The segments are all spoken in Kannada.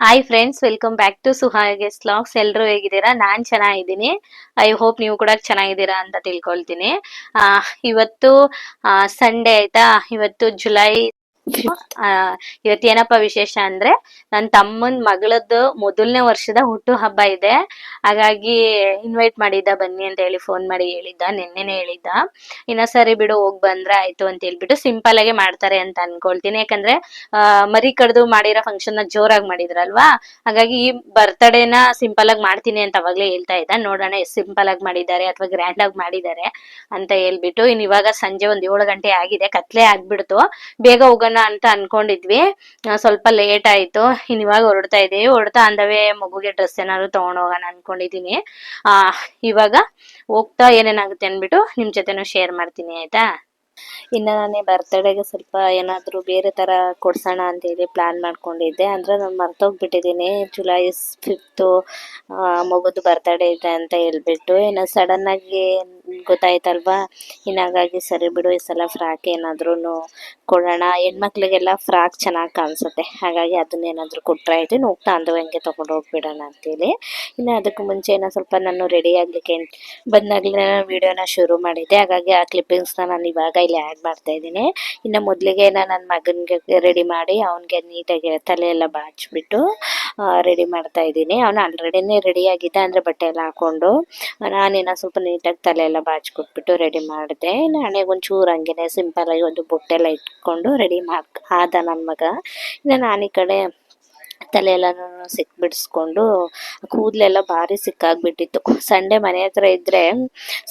Hi friends, welcome back to ಸುಹಾಗೆಸ್ ವ್ಲಾಗ್ಸ್. ಎಲ್ಲರೂ ಹೇಗಿದ್ದೀರಾ? ನಾನ್ ಚೆನ್ನಾಗಿದ್ದೀನಿ. ಐ ಹೋಪ್ ನೀವು ಕೂಡ ಚೆನ್ನಾಗಿದ್ದೀರಾ ಅಂತ ತಿಳ್ಕೊಳ್ತೀನಿ. ಇವತ್ತು ಸಂಡೇ ಆಯ್ತಾ. ಇವತ್ತು ಜುಲೈ ಆ, ಇವತ್ತು ಏನಪ್ಪ ವಿಶೇಷ ಅಂದ್ರೆ ನನ್ನ ತಮ್ಮನ ಮಗಳದ್ದು ಮೊದಲನೇ ವರ್ಷದ ಹುಟ್ಟು ಹಬ್ಬ ಇದೆ. ಹಾಗಾಗಿ ಇನ್ವೈಟ್ ಮಾಡಿದ್ದ, ಬನ್ನಿ ಅಂತ ಹೇಳಿ ಫೋನ್ ಮಾಡಿ ಹೇಳಿದ್ದ, ನಿನ್ನೆನೆ ಹೇಳಿದ್ದ. ಸರಿ ಬಿಡು, ಹೋಗ್ ಬಂದ್ರೆ ಆಯ್ತು ಅಂತ ಹೇಳ್ಬಿಟ್ಟು ಸಿಂಪಲ್ ಆಗಿ ಮಾಡ್ತಾರೆ ಅಂತ ಅನ್ಕೊಳ್ತೀನಿ. ಯಾಕಂದ್ರೆ ಮರಿ ಕಡ್ದು ಮಾಡಿರೋ ಫಂಕ್ಷನ್ ನ ಜೋರಾಗಿ ಮಾಡಿದ್ರಲ್ವಾ. ಹಾಗಾಗಿ ಈ ಬರ್ತ್ಡೇನ ಸಿಂಪಲ್ ಆಗಿ ಮಾಡ್ತೀನಿ ಅಂತ ಅವಾಗ್ಲೇ ಹೇಳ್ತಾ ಇದ್ದ. ನೋಡೋಣ ಎಷ್ಟು ಸಿಂಪಲ್ ಆಗಿ ಮಾಡಿದ್ದಾರೆ ಅಥವಾ ಗ್ರ್ಯಾಂಡ್ ಆಗಿ ಮಾಡಿದ್ದಾರೆ ಅಂತ ಹೇಳ್ಬಿಟ್ಟು. ಇವಾಗ ಸಂಜೆ 7 ಗಂಟೆ ಆಗಿದೆ, ಕತ್ಲೆ ಆಗ್ಬಿಡ್ತು. ಬೇಗ ಹೋಗೋಣ ಅಂತ ಅನ್ಕೊಂಡಿದ್ವಿ, ಸ್ವಲ್ಪ ಲೇಟ್ ಆಯ್ತು. ಇವಾಗ ಹೊರಡ್ತಾ ಇದೀವಿ. ಹೊರಡ್ತಾ ಅಂದವೇ ಮಗುಗೆ ಡ್ರೆಸ್ ಏನಾದ್ರು ತಗೊಂಡ್ ಹೋಗೋಣ ಅನ್ಕೊಂಡಿದೀನಿ. ಇವಾಗ ಹೋಗ್ತಾ ಏನೇನಾಗುತ್ತೆ ಅನ್ಬಿಟ್ಟು ನಿಮ್ ಜೊತೆನೂ ಶೇರ್ ಮಾಡ್ತೀನಿ, ಆಯ್ತಾ. ನಾನೇ ಬರ್ತಡೆಗೆ ಸ್ವಲ್ಪ ಏನಾದ್ರು ಬೇರೆ ತರ ಕೊಡ್ಸೋಣ ಅಂತ ಹೇಳಿ ಪ್ಲಾನ್ ಮಾಡ್ಕೊಂಡಿದ್ದೆ. ಅಂದ್ರೆ ನಾನು ಮರ್ತೋಗ್ಬಿಟ್ಟಿದ್ದೀನಿ, ಜುಲೈ 5 ಮಗುದು ಬರ್ತಡೇ ಇದೆ ಅಂತ ಹೇಳ್ಬಿಟ್ಟು. ಸಡನ್ ಆಗಿ ಗೊತ್ತಾಯ್ತಲ್ವಾ. ಹಾಗಾಗಿ ಸರಿ ಬಿಡು, ಈ ಸಲ ಫ್ರಾಕ್ ಏನಾದ್ರೂ ಕೊಡೋಣ. ಹೆಣ್ಮಕ್ಳಿಗೆಲ್ಲ ಫ್ರಾಕ್ ಚೆನ್ನಾಗಿ ಕಾಣಿಸುತ್ತೆ, ಹಾಗಾಗಿ ಅದನ್ನೇನಾದ್ರೂ ಕೊಟ್ರೆ ಆಯ್ತು. ಹೋಗ್ತಾ ಅಂದವಂಗೆ ತಗೊಂಡು ಹೋಗ್ಬಿಡೋಣ ಅಂತೇಳಿ. ಅದಕ್ಕೂ ಮುಂಚೆ ಸ್ವಲ್ಪ ನಾನು ರೆಡಿ ಆಗ್ಲಿಕ್ಕೆ ಬಂದಾಗಲೇ ವಿಡಿಯೋನ ಶುರು ಮಾಡಿದ್ದೆ. ಹಾಗಾಗಿ ಆ ಕ್ಲಿಪ್ಪಿಂಗ್ಸ್ನ ನಾನು ಇವಾಗ ಇಲ್ಲಿ ಆ್ಯಡ್ ಮಾಡ್ತಾ ಇದ್ದೀನಿ. ಮೊದಲಿಗೆ ನನ್ನ ಮಗನಿಗೆ ರೆಡಿ ಮಾಡಿ ಅವನಿಗೆ ನೀಟಾಗಿ ತಲೆ ಎಲ್ಲ ಬಾಚಿಬಿಟ್ಟು ರೆಡಿ ಮಾಡ್ತಾ ಇದ್ದೀನಿ. ಅವನು ಆಲ್ರೆಡಿನೇ ರೆಡಿ ಆಗಿದ್ದ, ಅಂದರೆ ಬಟ್ಟೆ ಎಲ್ಲ ಹಾಕೊಂಡು. ನಾನೇನೋ ಸ್ವಲ್ಪ ನೀಟಾಗಿ ತಲೆ ಎಲ್ಲ ಬಾಚ್ಕೊಟ್ಬಿಟ್ಟು ರೆಡಿ ಮಾಡಿದೆ. ಹಣೆಗೆ ಒಂಚೂರು ಹಂಗೆ ಸಿಂಪಲಾಗಿ ಒಂದು ಬೊಟ್ಟೆಲ್ಲ ಇಟ್ಕೊಂಡು ರೆಡಿ ಆದ ನನ್ನ ಮಗ. ನಾನು ಈ ಕಡೆ ತಲೆ ಎಲ್ಲನೂ ಬಿಡಿಸ್ಕೊಂಡು, ಕೂದಲೆಲ್ಲ ಭಾರಿ ಸಿಕ್ಕಾಗ್ಬಿಟ್ಟಿತ್ತು. ಸಂಡೇ ಮನೆ ಹತ್ರ ಇದ್ರೆ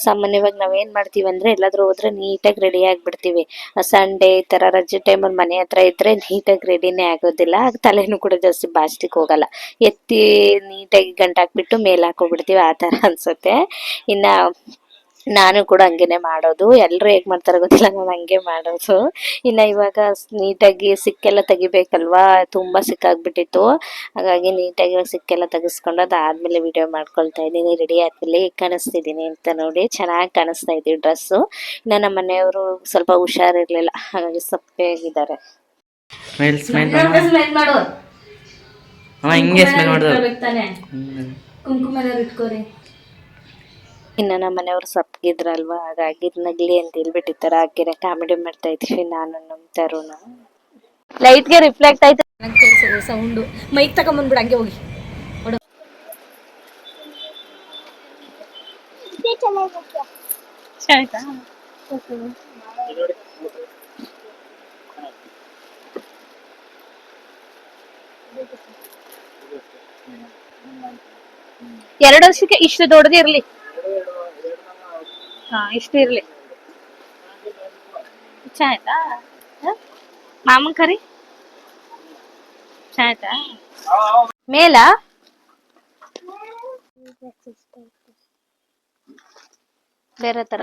ಸಾಮಾನ್ಯವಾಗಿ ನಾವೇನು ಮಾಡ್ತೀವಿ ಅಂದರೆ ಎಲ್ಲಾದ್ರೂ ಹೋದ್ರೆ ನೀಟಾಗಿ ರೆಡಿ ಆಗಿಬಿಡ್ತೀವಿ. ಸಂಡೇ ಈ ಥರ ರಜೆ ಟೈಮಲ್ಲಿ ಮನೆ ಹತ್ರ ಇದ್ರೆ ನೀಟಾಗಿ ರೆಡಿನೇ ಆಗೋದಿಲ್ಲ. ತಲೆನೂ ಕೂಡ ಜಾಸ್ತಿ ಬಾಚ್ಲಿಕ್ಕೆ ಹೋಗಲ್ಲ, ಎತ್ತಿ ನೀಟಾಗಿ ಗಂಟಾಕ್ಬಿಟ್ಟು ಮೇಲೆ ಹಾಕೋಬಿಡ್ತೀವಿ. ಆ ಥರ ಅನ್ಸುತ್ತೆ. ನಾನು ಕೂಡ ಹಂಗೇನೆ ಮಾಡೋದು. ಎಲ್ಲರೂ ಹೇಗೆ ಮಾಡ್ತಾರೆ ಗೊತ್ತಿಲ್ಲ, ನಾನು ಹಂಗೆ ಮಾಡೋದು. ಇವಾಗ ನೀಟಾಗಿ ಸಿಕ್ಕೆಲ್ಲ ತೆಗಿಬೇಕಲ್ವಾ, ತುಂಬ ಸಿಕ್ಕಾಗ್ಬಿಟ್ಟಿತ್ತು. ಹಾಗಾಗಿ ನೀಟಾಗಿ ಸಿಕ್ಕೆಲ್ಲ ತೆಗೆಸ್ಕೊಂಡು ಅದಾದ್ಮೇಲೆ ವಿಡಿಯೋ ಮಾಡ್ಕೊಳ್ತಾ ಇದ್ದೀನಿ. ರೆಡಿ ಆದ್ಮೇಲೆ ಹೇಗೆ ಕಾಣಿಸ್ತಿದ್ದೀನಿ ಅಂತ ನೋಡಿ. ಚೆನ್ನಾಗಿ ಕಾಣಿಸ್ತಾ ಇದ್ದೀವಿ ಡ್ರೆಸ್ಸು. ನಮ್ಮ ಮನೆಯವರು ಸ್ವಲ್ಪ ಹುಷಾರಿರ್ಲಿಲ್ಲ, ಹಾಗಾಗಿ ಸಪ್ಪೆಯಾಗಿದ್ದಾರೆ. ಕುಂಕುಮ ಇಟ್ಕೋರಿ. ನಮ್ಮ ಮನೆಯವ್ರು ಸಪ್ಪಗಿದ್ರಲ್ವಾ, ಹಾಗಾಗಿ ನಗ್ಲಿ ಅಂತ ಹೇಳ್ಬಿಟ್ಟಿರ್ತಾರ. ಹಾಕಿರ ಕಾಮಿಡಿ ಮಾಡ್ತಾ ಇದ್ದೀವಿ ನಾನು ನಮ್ಮ ತರುಣ. ಲೈಟ್ಗೆ ರಿಫ್ಲೆಕ್ಟ್ ಆಯ್ತು ಸೌಂಡು. ಮೈಕ್ ತಗೊಂಬಂದ್ಬಿಡ, ಹಂಗೆ ಹೋಗಿ. ಎರಡು ವರ್ಷಕ್ಕೆ ಇಷ್ಟು ದೊಡ್ಡದಿರ್ಲಿ. ಇಷ್ಟು ಇರ್ಲಿ. ಚಾ ಆಯ್ತಾ? ಮಾಮನ್ ಕರಿ ಚಾ ಆಯ್ತಾ? ಮೇಲ ಬೇರೆ ತರ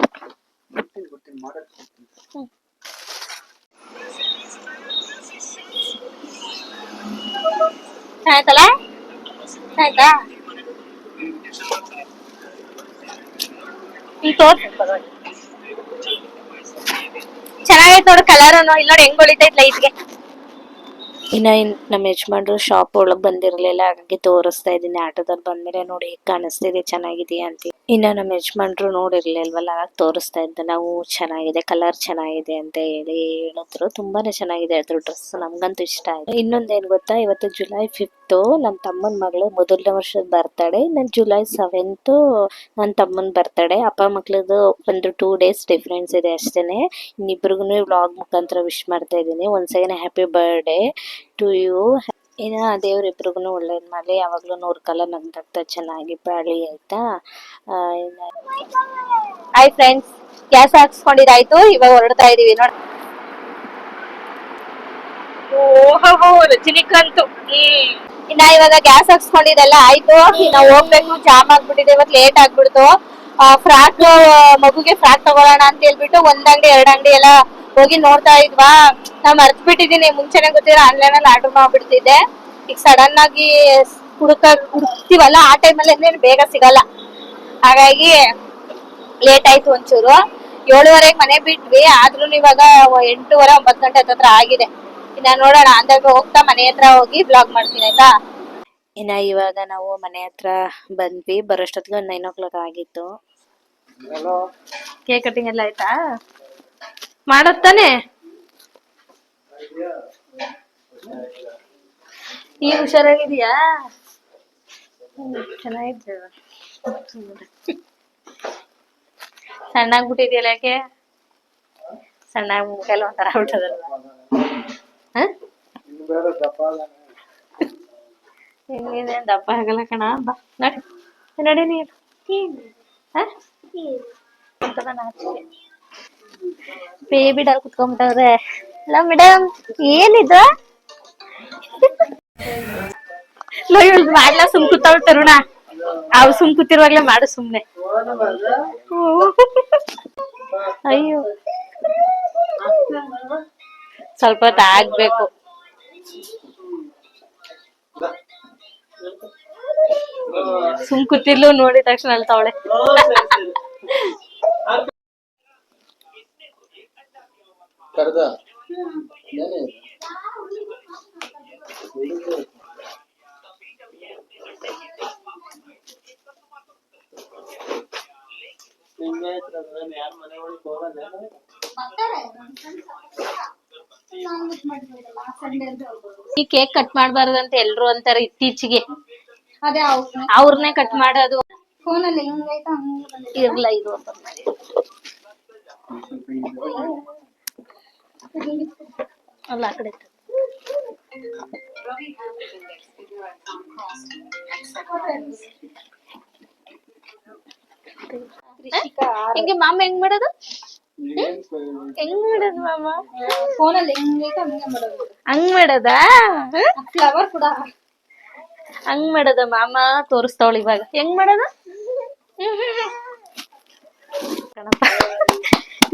ಚಾ ಆಯ್ತಲ್ಲ? ಚಾ ಆಯ್ತಾ? ಚೆನ್ನಾಗೈತೆ ನೋಡು ಕಲರ್. ಇಲ್ಲಿ ನೋಡಿ ಹೆಂಗ್ ಹೊಳಿತೈತ್ ಲೈಟ್ಗೆ. ನಮ್ಮ ಯಜಮಾನ್ರು ಶಾಪ್ ಒಳಗ್ ಬಂದಿರ್ಲಿಲ್ಲ, ಹಾಗಾಗಿ ತೋರಿಸ್ತಾ ಇದ್ದೀನಿ. ಆಟೋದಲ್ಲಿ ಬಂದ್ಮೇಲೆ ನೋಡಿ ಹೇಗೆ ಕಾಣಿಸ್ತಿದೆ, ಚೆನ್ನಾಗಿದೆಯಾ ಅಂತ. ನಮ್ಮ ಯಜಮಾನ್ರು ನೋಡಿರ್ಲಿಲ್ವಲ್ಲ, ಹಾಗಾಗಿ ತೋರಿಸ್ತಾ ಇದ್ದೆ. ನಾವು ಚೆನ್ನಾಗಿದೆ, ಕಲರ್ ಚೆನ್ನಾಗಿದೆ ಅಂತ ಹೇಳಿದ್ರು. ತುಂಬಾನೇ ಚೆನ್ನಾಗಿದೆ ಅದ್ರ ಡ್ರೆಸ್, ನಮ್ಗಂತೂ ಇಷ್ಟ ಆಯ್ತು. ಇನ್ನೊಂದೇನು ಗೊತ್ತಾ, ಇವತ್ತು ಜುಲೈ 5 ನನ್ನ ತಮ್ಮನ ಮಗಳು ಮೊದಲನೇ ವರ್ಷದ ಬರ್ತಡೇ. ಜುಲೈ 7 ನನ್ನ ತಮ್ಮನ ಬರ್ತಡೇ. ಅಪ್ಪ ಮಕ್ಳದು ಒಂದು 2 days ಡಿಫ್ರೆನ್ಸ್ ಇದೆ ಅಷ್ಟೇನೆ. ಇನ್ನಿಬ್ರಿಗೂ ವ್ಲಾಗ್ ಮುಖಾಂತರ ವಿಶ್ ಮಾಡ್ತಾ ಇದ್ದೀನಿ. Once again happy birthday to you. ದೇವ್ರಿಬ್ರಿಗೂ ಒಳ್ಳೇದ್ ಮಾಡಿ, ಯಾವಾಗ್ಲೂ 100 ಕಾಲ ನಗ್ನಗ್ತಾ ಚೆನ್ನಾಗಿ ಬಾಳಿ, ಆಯ್ತಾ. ಹಾಯ್ ಫ್ರೆಂಡ್ಸ್, ಗ್ಯಾಸ್ ಹಾಕ್ಸ್ಕೊಂಡಿದ್ದಾಯ್ತು. ಇವಾಗ ಹೊರಡ್ತಾ ಇದೀವಿ ನೋಡಿ. ಓಹೋ ರಜನಿಕಾಂತ್. ಇವಾಗ ಗ್ಯಾಸ್ ಹಾಕ್ಸ್ಕೊಂಡಿದ್ದೆಲ್ಲ ಆಯ್ತು. ನಾವು ಹೋಗ್ಬೇಕು, ಜಾಮ್ ಆಗ್ಬಿಟ್ಟಿದೆ, ಇವತ್ತು ಲೇಟ್ ಆಗ್ಬಿಡ್ತು. ಫ್ರಾಕ್, ಮಗುಗೆ ಫ್ರಾಕ್ ತಗೊಳ್ಳೋಣ ಅಂತ ಹೇಳ್ಬಿಟ್ಟು 1 ಅಂಗಡಿ 2 ಅಂಗಡಿ ಎಲ್ಲ ಹೋಗಿ ನೋಡ್ತಾ ಇದ್ವಾ. ನಾವ್ ಮರ್ತ್ ಬಿಟ್ಟಿದೀನಿ, ಮುಂಚೆನೆ ಗೊತ್ತಿರೋ ಆನ್ಲೈನ್ ಅಲ್ಲಿ ಆರ್ಡರ್ ಮಾಡ್ಬಿಡ್ತಿದ್ದೆ. ಈಗ ಸಡನ್ ಆಗಿ ಹುಡುಕ್ತಿವಲ್ಲ, ಆ ಟೈಮಲ್ಲಿ ಬೇಗ ಸಿಗಲ್ಲ, ಹಾಗಾಗಿ ಲೇಟ್ ಆಯ್ತು ಒಂಚೂರು. 7:30 ಮನೆ ಬಿಟ್ವಿ, ಆದ್ರೂ ಇವಾಗ 8:30 9 ಗಂಟೆ ಹತ್ರ ಆಗಿದೆ. ನೋಡೋಣ, ಅಂದಾಗ ಹೋಗ್ತಾ ಮನೆ ಹತ್ರ ಹೋಗಿ ಬ್ಲಾಗ್ ಮಾಡ್ತೀನಿ, ಆಯ್ತಾ. ಇನ್ನ ಇವಾಗ ನಾವು ಮನೆ ಹತ್ರ ಬಂದ್ವಿ. ಬರೋಷ್ಟೊತ್ತಿಗೆ ಒಂದು 9 o'clock ಆಗಿತ್ತು. ಕೇಕ್ ಕಟಿಂಗ್ ಎಲ್ಲ ಆಯ್ತಾ? ಮಾಡತ್ತಾನೆ ಈಗ ಹುಷಾರಾಗಿದೀಯಾ? ಚೆನ್ನಾಗಿದ್ದ ಸಣ್ಣಾಗ್ಬಿಟ್ಟಿದ್ಯಲ್ಲ ಯಾಕೆ? ಸಣ್ಣಾಗಿ ಮುಖೆಲ್ಲ ಒಂಥರ ಆಗ್ಬಿಟ್ಟದಲ್ವಾ? ಇನ್ನೇನೆ ದಪ್ಪ ಆಗಲ್ಲ ಕಣ. ಬಾ ನಡಿ ನಡಿ ನೀನು. ಬೇಬಿ ಡಾಲ್ ಕುತ್ಕೊಂಡ್ಬಿಟ್ಟವ್ರೆ. ಅಲ್ಲ ಮೇಡಮ್ ಏನಿದು? ಮಾಡ್ಲಾ ಸುಮ್ ಕೂತಾವ್ ತರುಣ. ಅವ್ ಸುಮ್ ಕೂತಿರುವಾಗ್ಲೇ ಮಾಡು ಸುಮ್ನೆ. ಅಯ್ಯೋ ಸ್ವಲ್ಪ ಹೊತ್ತು ಆಗ್ಬೇಕು. ಸುಮ್ ಕೂತಿರ್ಲು ನೋಡಿದ ತಕ್ಷಣ ಅಳ್ತಾವಳೆ. ಈ ಕೇಕ್ ಕಟ್ ಮಾಡ್ಬಾರ್ದಂತ ಎಲ್ರು ಅಂತಾರೆ ಇತ್ತೀಚೆಗೆ. ಅವ್ರನ್ನೇ ಕಟ್ ಮಾಡೋದು. ಇರ್ಲ ಇದು ಅಲ್ಲ ಆ ಕಡೆ ಹಿಂಗೆ ಮಾಮ ಹೆಂಗ್ ಮಾಡೋದು? ಹೆಂಗ್ ಮಾಡೋದು ಮಾಮ? ಫೋನಲ್ಲಿ ಹಂಗ್ ಮಾಡದಾ? ಫ್ಲವರ್ ಕೂಡ ಹಂಗ್ ಮಾಡದ ಮಾಮ ತೋರಿಸ್ತಾವಳ ಇವಾಗ. ಹೆಂಗ್ ಮಾಡದ?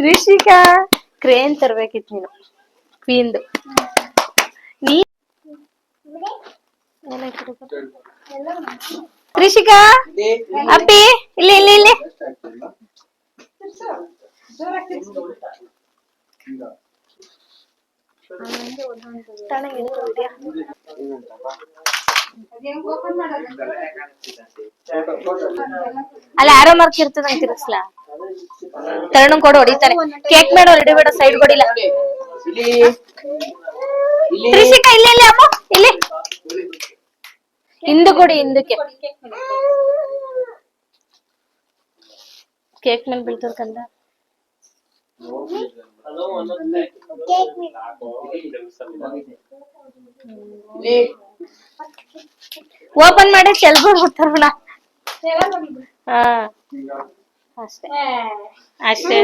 ರಿಷಿಕಾ ಕ್ರೇನ್ ತರ್ಬೇಕಿತ್ತು ನೀನು. ಕ್ವೀನ್ದು ನೀ ರಿಷಿಕಾ ಅಪ್ಪಿ ಇಲ್ಲಿ ಇಲ್ಲಿ ಇಲ್ಲಿ ಅಲ್ಲಿ ಆರೋ ಮಾರ್ಕ್ ಇರ್ತದ ಅಂತ ತಿರ್ಸ್ಲಾ. ತರುಣ್ ಕೊಡು ಹೊಡಿತಾನೆ. ಕೇಕ್ ಮೇಡ ಹಿಡಿಬೇಡ, ಸೈಡ್ ಕೊಡಿಲ್ಲ. ರಿಷಿಕಾ ಇಲ್ಲಿ ಇಲ್ಲಿ ಅಮ್ಮ ಇಲ್ಲಿ ಹಿಂದು ಕೊಡಿ. ಹಿಂದಕ್ಕೆ ಕೇಕ್ ಮೇಲೆ ಬೀಳ್ತದ ಕಂದ. ಓಪನ್ ಮಾಡಿ ಚೆಲ್ಬಿಡ್ ತರುಣ. ಹಾ ಅಷ್ಟೇ ಅಷ್ಟೇ.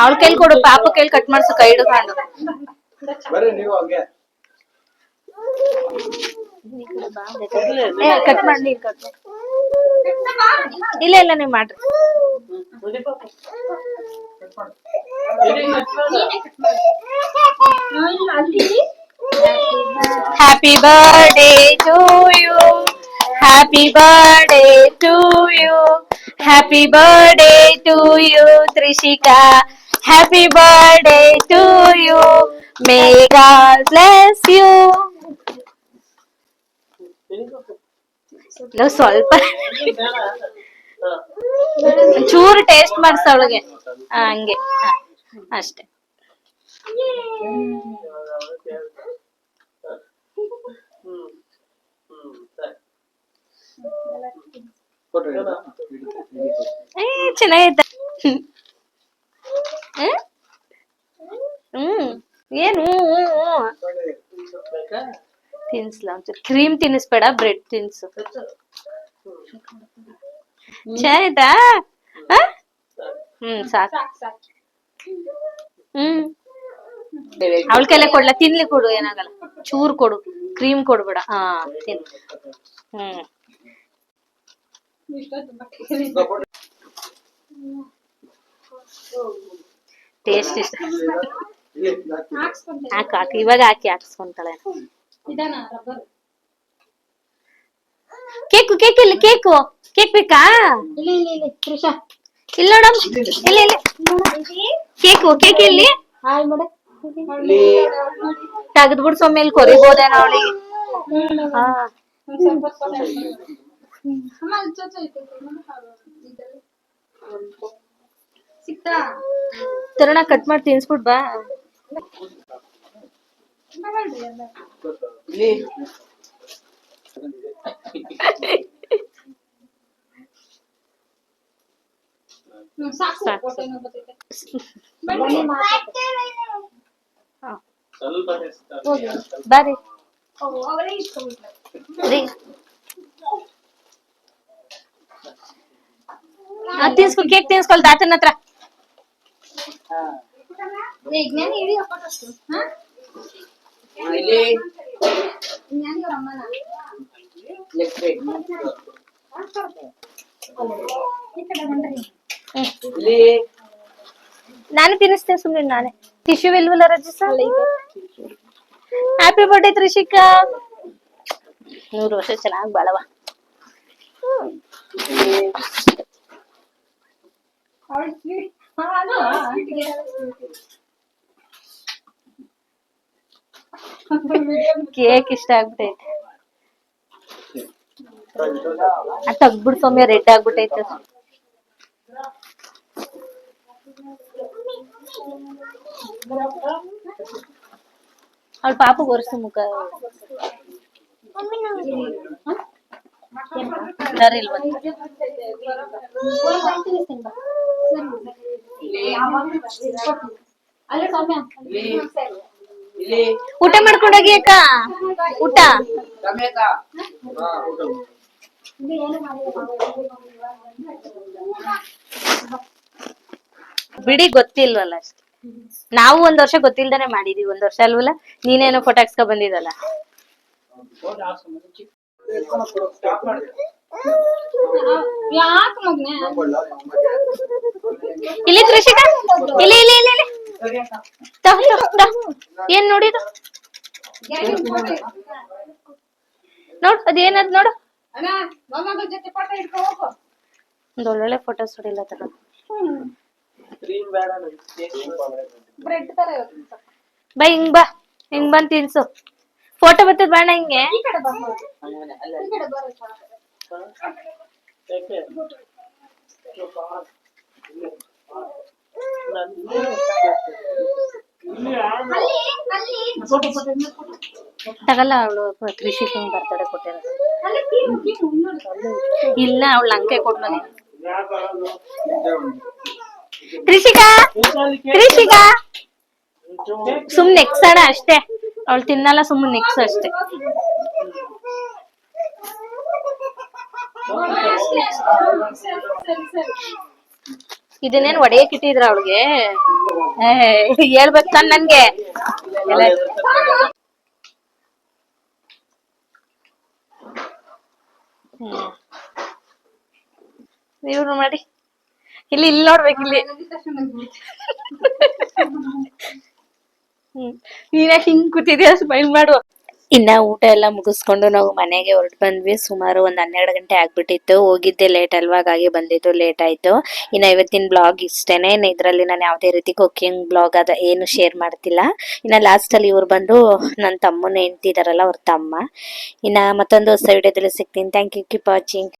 ಅವಳ ಕೈಲಿ ಕೊಡು, ಪಾಪ ಕೈಲಿ ಕಟ್ ಮಾಡ್ಸು ಕೈ ಹಿಡ್ಕೊಂಡು. ಕಟ್ ಮಾಡಿ ನೀನ್ ಕಟ್. ಇಲ್ಲ ಇಲ್ಲ ನೀವ್ ಮಾಡ್ರಿ. Happy birthday to you, happy birthday to you, happy birthday to you Trishika, happy birthday to you, may God bless you. ಸ್ವಲ್ಪ ಚೂರು ಟೇಸ್ಟ್ ಮಾಡ್ಸವಳಿಗೆ ಹಂಗೆ ಅಷ್ಟೇ. ಚೆನ್ನಾಗೈತ. ಏನು ತಿನ್ಸ್ಲಾ? ಒಂಚೂರು ಕ್ರೀಮ್ ತಿನ್ನಿಸ್ಬೇಡ, ಬ್ರೆಡ್ ತಿನ್ಸು. ಚೆನ್ನಾಯ್ತಾ? ಸಾಕು. ಅವಳ ಕೈಲೇ ಕೊಡ್ಲಾ? ತಿನ್ಲಿ ಕೊಡು, ಏನಾಗಲ್ಲ. ಚೂರ್ ಕೊಡು, ಕ್ರೀಮ್ ಕೊಡ್ಬೇಡ. ಹಾ ತಿನ್. ಟೇಸ್ಟ್ ಇಷ್ಟ. ಹಾಕು ಇವಾಗ ಹಾಕಿ ಹಾಕ್ಸ್ಕೊಂತಾಳೆ. ಕೇಕು ಕೇಕ್ ಇಲ್ಲ, ಕೇಕು ಕೇಕ್ ಬೇಕಾ? ಇಲ್ಲ ನೋಡಮ್, ಇಲ್ಲಿ ಇಲ್ಲಿ ಕೇಕ್ ಇಲ್ಲಿ ತೆಗೆದ್ಬಿಟ್ಟು ಸೊಮ್ಮೇಲೆ ಕೊರಿಬೋದೇನೋ ಅವಳಿಗೆ. ಹಾ ತರುಣ ಕಟ್ ಮಾಡಿ ತಿನ್ಸ್ಬಿಟ್ ಬಾ. ಬಾರಿ ತಿನ್ಸ್ಕೊ, ಕೇಕ್ ತಿನ್ಸ್ಕೊಳ್ ತಾತನ ಹತ್ರ. ನಾನು ತಿನ್ನಿಸ್ತೇನೆ ಸುಮ್ನೆ, ನಾನೇ ಟಿಶ್ಯೂ ಇಲ್ವಲ್ಲ ರಜಿಸ. ಹ್ಯಾಪಿ ಬರ್ಡೇ ತ್ರಿಷಿಕಾ, 100 ವರ್ಷ ಚೆನ್ನಾಗಿ ಬಾಳವ. ಕೇಕ್ ಇಷ್ಟ ಆಗ್ಬಿಟ್ಟೈತೆ. ತಗ್ಬಿಡ್ ಸೌಮ್ಯ, ರೆಡ್ ಆಗ್ಬಿಟ್ಟೈತೆ. ಅವಳ ಪಾಪು ಒರ್ಸು ಮುಖ ಊಟ ಮಾಡ್ಕೊಂಡೋಗಿ ಅಕ್ಕ. ಊಟ ಬಿಡಿ, ಗೊತ್ತಿಲ್ವಲ್ಲ ಅಷ್ಟೇ. ನಾವು 1 ವರ್ಷ ಗೊತ್ತಿಲ್ದಾನೆ ಮಾಡಿದೀವಿ. 1 ವರ್ಷ ಅಲ್ವಲ್ಲ, ನೀನೇನೋ ಫೋಟೋ ಹಾಕ್ಸ್ಕೊ ಬಂದಿದಲ್ಲ. ಇಲ್ಲಿ ತ್ರಿಷಿಕಾ, ಇಲ್ಲಿ ಇಲ್ಲಿ ಇಲ್ಲಿ ಇಲ್ಲಿ ಏನ್ ನೋಡಿದು ನೋಡ್, ಅದೇನದ್ ನೋಡು. ಒಂದು ಒಳ್ಳೊಳ್ಳೆ ಫೋಟೋಸ್ ಹೊಡಿಲ್ಲ ತರ. ಬಾ ಹಿಂಗ್ ಬಾ, ಹಿಂಗ್ ಬಂದ್ ತಿನ್ಸು. ಫೋಟೋ ಬರ್ತದ ಬೇಡ ಹಿಂಗೆ. ತಗಲ್ಲ, ಅವಳು ತ್ರಿಷಿಕಾ ಬರ್ತಡೆ ಕೊಟ್ಟಿರೋದು. ಇಲ್ಲ, ಅವಳು ನಂಗೆ ಕೊಟ್ಟು ಮನೆ. ತ್ರಿಷಿಕಾ, ತ್ರಿಷಿಕಾ ಸುಮ್ನೆ ನೆಕ್ಸಣ ಅಷ್ಟೇ. ಅವಳು ತಿನ್ನಲ್ಲ, ಸುಮ್ಮನೆ ನೆಕ್ಸ್ ಅಷ್ಟೇ. ಇದನ್ನೇನು ಒಡೆಯಕ್ ಇಟ್ಟಿದ್ರ ಅವಳಿಗೆ? ಹೇಳ್ಬೇಕು ತಾನ್ ನನ್ಗೆ. ಇವ್ರು ಮಾಡಿ ಇಲ್ಲಿ ಇಲ್ಲಿ ನೋಡ್ಬೇಕು, ಇಲ್ಲಿ ನೀನ ಹಿಂಗ್ ಕೂತಿದ್ಯಾ, ಸ್ಮೈಲ್ ಮಾಡು. ಇನ್ನ ಊಟ ಎಲ್ಲ ಮುಗಿಸ್ಕೊಂಡು ನಾವು ಮನೆಗೆ ಹೊರಟು ಬಂದ್ವಿ. ಸುಮಾರು ಒಂದು 12 ಗಂಟೆ ಆಗ್ಬಿಟ್ಟಿತ್ತು. ಹೋಗಿದ್ದೆ ಲೇಟ್ ಅಲ್ವಾ, ಹಾಗಾಗಿ ಬಂದಿದ್ದು ಲೇಟ್ ಆಯ್ತು. ಇನ್ನ ಇವತ್ತಿನ ಬ್ಲಾಗ್ ಇಷ್ಟೇನೆ. ಇದ್ರಲ್ಲಿ ನಾನು ಯಾವುದೇ ರೀತಿ ಕುಕಿಂಗ್ ಬ್ಲಾಗ್ ಅದ ಏನು ಶೇರ್ ಮಾಡ್ತಿಲ್ಲ. ಇನ್ನ ಲಾಸ್ಟ್ ಅಲ್ಲಿ ಇವ್ರು ಬಂದು ನನ್ನ ತಮ್ಮನ ಹೆಂಡ್ತಿದಾರಲ್ಲ, ಅವ್ರ ತಮ್ಮ. ಇನ್ನ ಮತ್ತೊಂದು ಹೊಸ ವಿಡಿಯೋದಲ್ಲಿ ಸಿಗ್ತೀನಿ. Thank you, keep watching.